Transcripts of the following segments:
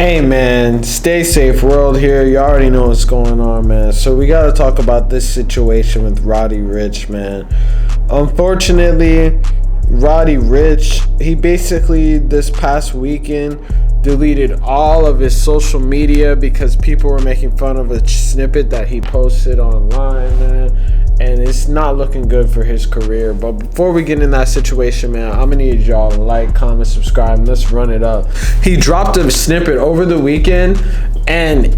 Hey man, stay safe world here. You already know what's going on, man. So we gotta talk about this situation with Roddy Ricch, man. Unfortunately, Roddy Ricch, he basically this past weekend deleted all of his social media because people were making fun of a snippet that he posted online, man. And it's not looking good for his career. But before we get in that situation, man, I'm gonna need y'all to like, comment, subscribe, and let's run it up. He dropped a snippet over the weekend, and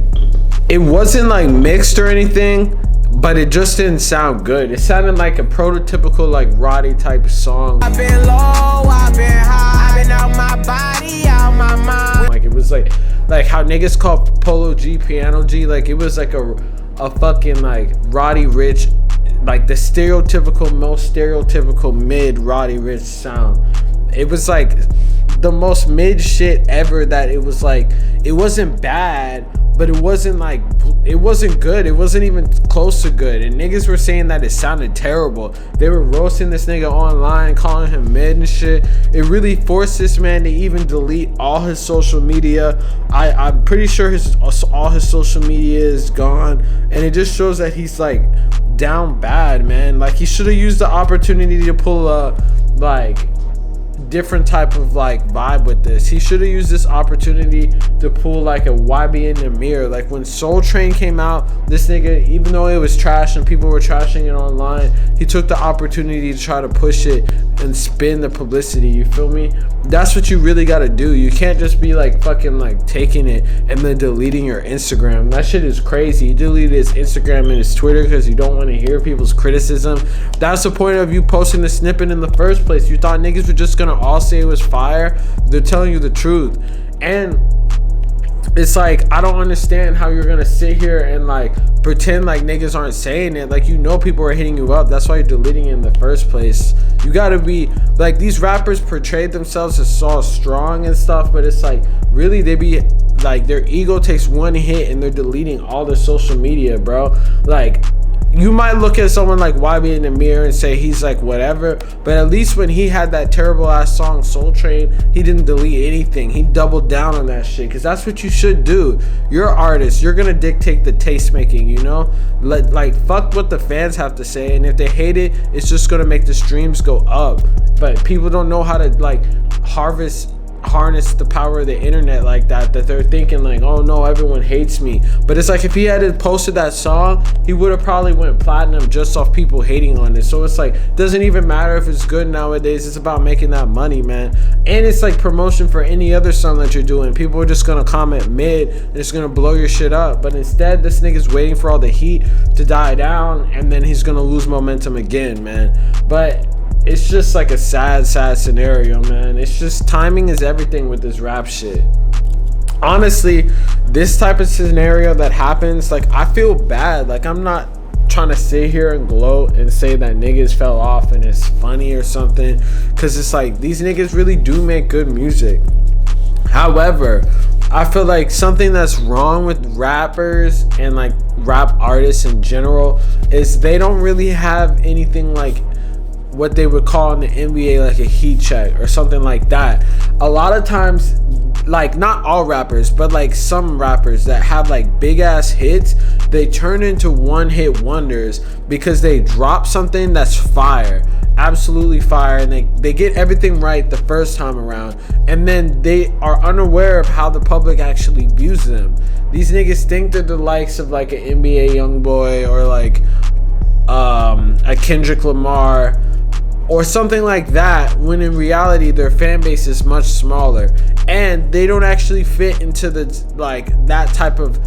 it wasn't like mixed or anything, but it just didn't sound good. It sounded like a prototypical like Roddy type song. I've been low, I've been high, I've been out my body, out my mind. Like it was like how niggas call Polo G Piano G. Like it was like a fucking like Roddy Ricch, like the most stereotypical mid Roddy Ricch sound. It was like the most mid shit ever. That it was like, it wasn't bad, but it wasn't good. It wasn't even close to good. And niggas were saying that it sounded terrible. They were roasting this nigga online, calling him mid and shit. It really forced this man to even delete all his social media. I'm pretty sure all his social media is gone, and it just shows that he's like down bad, man. Like he should have used the opportunity to pull a like different type of like vibe with this. He should have used this opportunity to pull like a YB in the mirror. Like when Soul Train came out, this nigga, even though it was trash and people were trashing it online, he took the opportunity to try to push it and spin the publicity. You feel me? That's what you really got to do. You can't just be like fucking like taking it and then deleting your Instagram. That shit is crazy. He deleted his Instagram and his Twitter because you don't want to hear people's criticism. That's the point of you posting the snippet in the first place. You thought niggas were just gonna all say it was fire. They're telling you the truth. And it's like, I don't understand how you're gonna sit here and like pretend like niggas aren't saying it. Like, you know, people are hitting you up. That's why you're deleting it in the first place. You gotta be like, these rappers portrayed themselves as so strong and stuff, but it's like, really, they be like, their ego takes one hit and they're deleting all their social media, bro. Like, you might look at someone like YB in the mirror and say he's like whatever, but at least when he had that terrible ass song Soul Train, he didn't delete anything. He doubled down on that shit, because that's what you should do. You're an artist. You're gonna dictate the taste making, you know? Like fuck what the fans have to say, and if they hate it, it's just gonna make the streams go up. But people don't know how to like harness the power of the internet like that they're thinking like, oh no, everyone hates me. But it's like, if he had posted that song, he would have probably went platinum just off people hating on it. So it's like, doesn't even matter if it's good nowadays. It's about making that money, man. And it's like promotion for any other song that you're doing. People are just gonna comment mid and it's gonna blow your shit up. But instead, this nigga's waiting for all the heat to die down, and then he's gonna lose momentum again, man. But it's just like a sad scenario, man. It's just, timing is everything with this rap shit. Honestly, this type of scenario that happens, like, I feel bad. Like, I'm not trying to sit here and gloat and say that niggas fell off and it's funny or something, because it's like, these niggas really do make good music. However, I feel like something that's wrong with rappers and like rap artists in general is they don't really have anything like what they would call in the NBA like a heat check or something like that. A lot of times, like, not all rappers, but like some rappers that have like big ass hits, they turn into one hit wonders because they drop something that's fire, absolutely fire, and they get everything right the first time around, and then they are unaware of how the public actually views them. These niggas think they're the likes of like an NBA YoungBoy or like a Kendrick Lamar or something like that, when in reality their fan base is much smaller, and they don't actually fit into the like that type of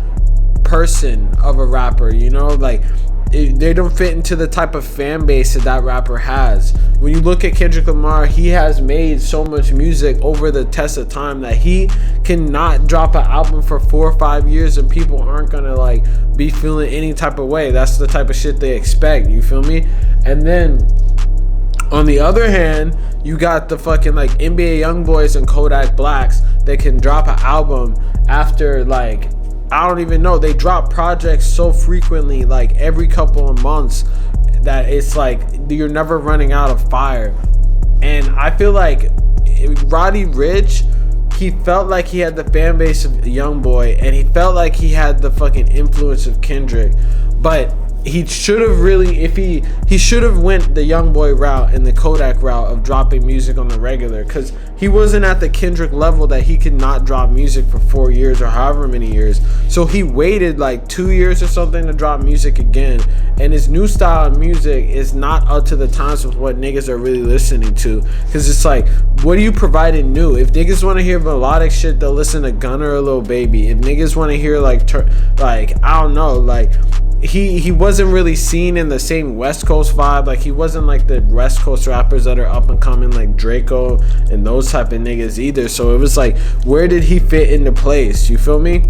person of a rapper, you know? Like, they don't fit into the type of fan base that rapper has. When you look at Kendrick Lamar, he has made so much music over the test of time that he cannot drop an album for 4 or 5 years and people aren't gonna like be feeling any type of way. That's the type of shit they expect, you feel me? And then on the other hand, you got the fucking like NBA YoungBoys and Kodak Blacks that can drop an album after like, I don't even know, they drop projects so frequently, like every couple of months, that it's like you're never running out of fire. And I feel like Roddy Ricch, he felt like he had the fan base of YoungBoy, and he felt like he had the fucking influence of Kendrick, but he should have really, if he should have went the YoungBoy route and the Kodak route of dropping music on the regular, because he wasn't at the Kendrick level that he could not drop music for 4 years or however many years. So he waited like 2 years or something to drop music again, and his new style of music is not up to the times with what niggas are really listening to, because it's like, what are you providing new? If niggas want to hear melodic shit, they'll listen to Gunna or Lil Baby. If niggas want to hear like I don't know, like he wasn't really seen in the same West Coast vibe. Like, he wasn't like the West Coast rappers that are up and coming like Draco and those type of niggas either. So it was like, where did he fit into place? You feel me?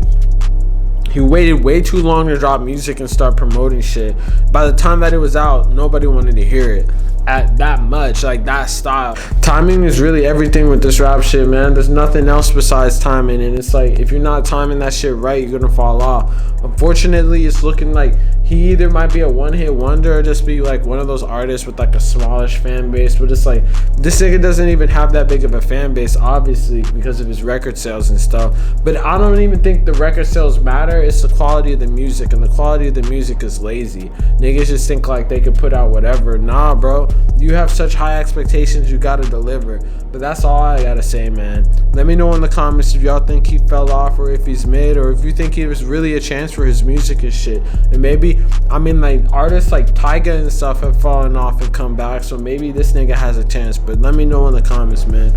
He waited way too long to drop music and start promoting shit. By the time that it was out, nobody wanted to hear it at that much, like that style. Timing is really everything with this rap shit, man. There's nothing else besides timing, and it's like, if you're not timing that shit right, you're gonna fall off. Unfortunately, it's looking like he either might be a one-hit wonder or just be like one of those artists with like a smallish fan base. But it's like, this nigga doesn't even have that big of a fan base, obviously, because of his record sales and stuff. But I don't even think the record sales matter. It's the quality of the music, and the quality of the music is lazy. Niggas just think like they could put out whatever. Nah, bro. You have such high expectations, you gotta deliver. But that's all I gotta say, man. Let me know in the comments if y'all think he fell off, or if he's mid, or if you think he was really a chance for his music and shit. And maybe, I mean, like, artists like Tyga and stuff have fallen off and come back, so maybe this nigga has a chance. But let me know in the comments, man.